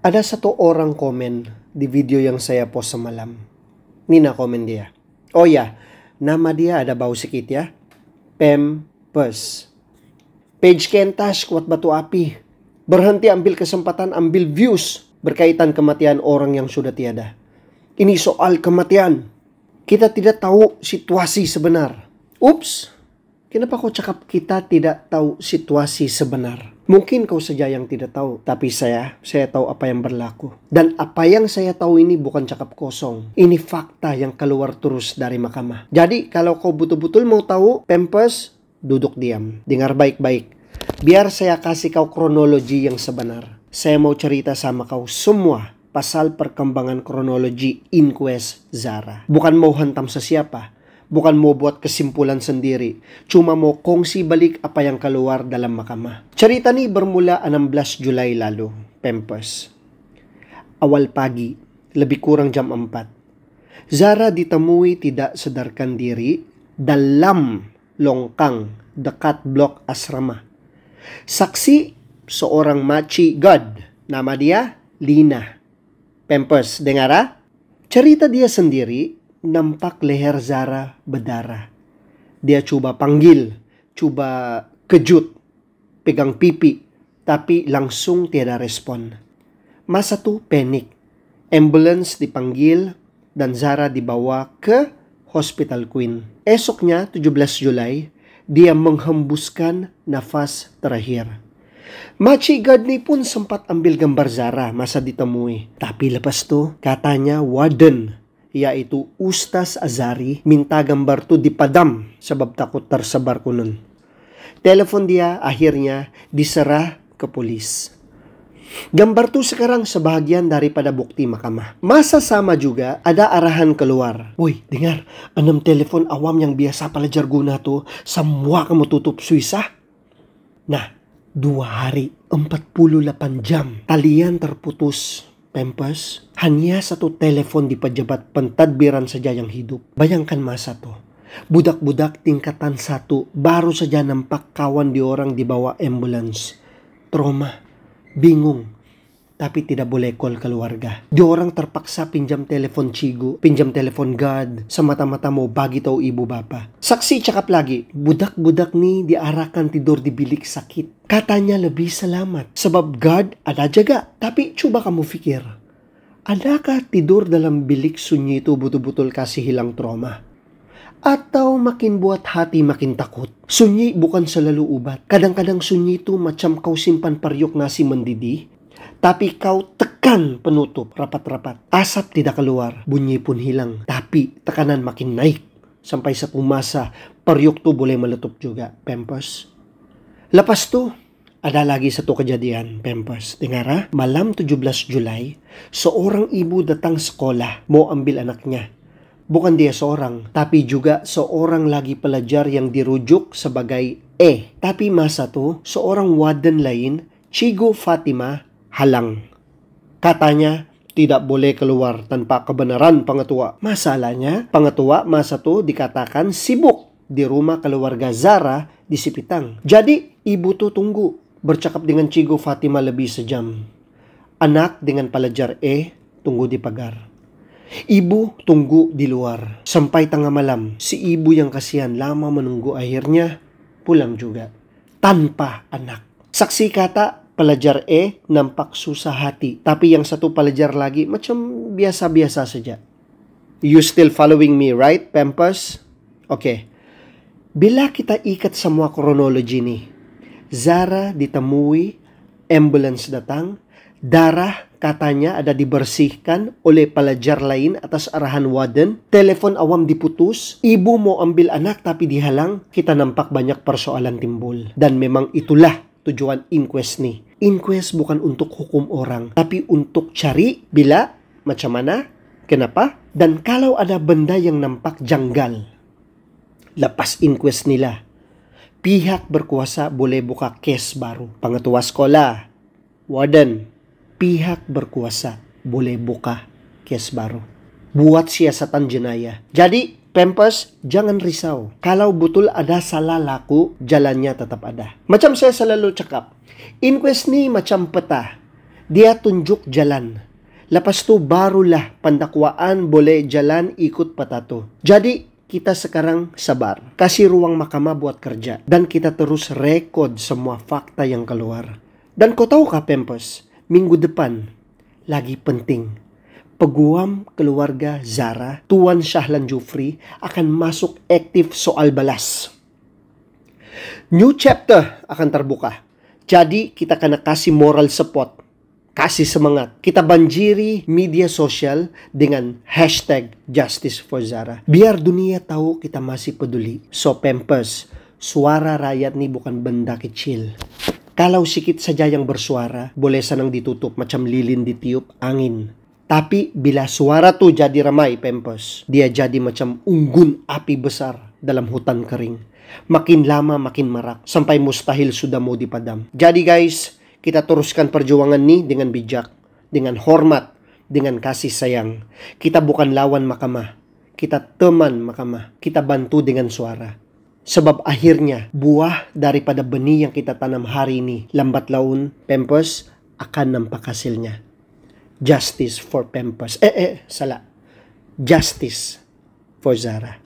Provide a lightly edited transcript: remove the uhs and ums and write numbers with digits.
Ada satu orang komen di video yang saya post semalam. Nina komen dia. Oh ya, nama dia ada bau sikit ya. Pampers. Page Kentas kuat batu api. Berhenti ambil kesempatan, ambil views berkaitan kematian orang yang sudah tiada. Ini soal kematian. Kita tidak tahu situasi sebenar. Ups. Kenapa kau cakap kita tidak tahu situasi sebenar? Mungkin kau saja yang tidak tahu, tapi saya tahu apa yang berlaku. Dan apa yang saya tahu ini bukan cakap kosong. Ini fakta yang keluar terus dari mahkamah. Jadi kalau kau betul-betul mau tahu, Pampers, duduk diam. Dengar baik-baik. Biar saya kasih kau kronologi yang sebenar. Saya mau cerita sama kau semua pasal perkembangan kronologi inquest Zara. Bukan mau hantam sesiapa. Bukan mau buat kesimpulan sendiri. Cuma mau kongsi balik apa yang keluar dalam mahkamah. Cerita ini bermula 16 Julai lalu, Pampers. Awal pagi, lebih kurang jam 4. Zara ditemui tidak sadarkan diri dalam longkang dekat blok asrama. Saksi, seorang Maci God. Nama dia Lina. Pampers, dengar ah? Cerita dia sendiri. Nampak leher Zara berdarah. Dia coba panggil, coba kejut, pegang pipi, tapi langsung tiada respon. Masa tu panik. Ambulans dipanggil dan Zara dibawa ke Hospital Queen. Esoknya 17 Julai, dia menghembuskan nafas terakhir. Maci Gadni pun sempat ambil gambar Zara masa ditemui. Tapi lepas tu katanya warden, yaitu Ustaz Azari, minta gambar tu dipadam sebab takut tersebar kunun. Telepon dia akhirnya diserah ke polis. Gambar tu sekarang sebahagian daripada bukti mahkamah. Masa sama juga ada arahan keluar. Woi, dengar, 6 telepon awam yang biasa pelajar guna tu, semua kamu tutup Swiss ah. Nah, 2 hari, 48 jam, talian terputus. Pampers, hanya 1 telepon di pejabat pentadbiran saja yang hidup. Bayangkan masa tuh. Budak-budak tingkatan 1 baru saja nampak kawan diorang dibawa ambulans. Trauma, bingung, tapi tidak boleh call keluarga. Diorang terpaksa pinjam telepon cigu, pinjam telepon God, semata-mata mau bagi tahu ibu bapa. Saksi cakap lagi, budak-budak nih diarahkan tidur di bilik sakit. Katanya lebih selamat. Sebab God ada jaga. Tapi coba kamu pikir. Adakah tidur dalam bilik sunyi itu betul-betul kasih hilang trauma? Atau makin buat hati makin takut? Sunyi bukan selalu obat. Kadang-kadang sunyi itu macam kau simpan periuk nasi mendidih. Tapi kau tekan penutup rapat-rapat. Asap tidak keluar. Bunyi pun hilang. Tapi tekanan makin naik. Sampai satu masa periuk tu boleh meletup juga. Pampers. Lepas tu, ada lagi satu kejadian, Pampers. Dengar ah, malam 17 Julai, seorang ibu datang sekolah mau ambil anaknya. Bukan dia seorang, tapi juga seorang lagi pelajar yang dirujuk sebagai E. Tapi masa tu, seorang warden lain, Cigu Fatima, halang. Katanya, tidak boleh keluar tanpa kebenaran pengetua. Masalahnya, pengetua masa tu dikatakan sibuk di rumah keluarga Zara di Sipitang. Jadi, ibu tu tunggu. Bercakap dengan Cigu Fatima lebih sejam. Anak dengan pelajar E tunggu di pagar. Ibu tunggu di luar. Sampai tengah malam, si ibu yang kasihan lama menunggu akhirnya pulang juga. Tanpa anak. Saksi kata pelajar E nampak susah hati. Tapi yang satu pelajar lagi macam biasa-biasa saja. You still following me, right, Pampers? Oke. Bila kita ikat semua kronologi nih. Zara ditemui, ambulans datang, darah katanya ada dibersihkan oleh pelajar lain atas arahan warden, telepon awam diputus, ibu mau ambil anak tapi dihalang, kita nampak banyak persoalan timbul. Dan memang itulah tujuan inquest nih. Inquest bukan untuk hukum orang, tapi untuk cari bila, macam mana, kenapa, dan kalau ada benda yang nampak janggal. Lepas inquest nila. Pihak berkuasa boleh buka kes baru. Pengetua sekolah, warden, pihak berkuasa boleh buka kes baru. Buat siasatan jenayah. Jadi, Pampers, jangan risau. Kalau betul ada salah laku, jalannya tetap ada. Macam saya selalu cakap, inquest ni macam peta. Dia tunjuk jalan. Lepas tu barulah pendakwaan boleh jalan ikut patato. Jadi kita sekarang sabar. Kasih ruang mahkamah buat kerja. Dan kita terus rekod semua fakta yang keluar. Dan kau tahu kah Pempers? Minggu depan, lagi penting. Peguam keluarga Zara, Tuan Shahlan Jufri, akan masuk aktif soal balas. New chapter akan terbuka. Jadi kita kena kasih moral support. Kasih semangat. Kita banjiri media sosial dengan hashtag Justice for Zara. Biar dunia tahu kita masih peduli. So Pampers, suara rakyat nih bukan benda kecil. Kalau sikit saja yang bersuara, boleh senang ditutup macam lilin ditiup angin. Tapi bila suara tuh jadi ramai Pampers, dia jadi macam unggun api besar dalam hutan kering. Makin lama makin marak, sampai mustahil sudah mau dipadam. Jadi guys, kita teruskan perjuangan ini dengan bijak, dengan hormat, dengan kasih sayang. Kita bukan lawan mahkamah, kita teman mahkamah. Kita bantu dengan suara. Sebab akhirnya buah daripada benih yang kita tanam hari ini, lambat laun Pampers akan nampak hasilnya. Justice for Pampers. Salah. Justice for Zara.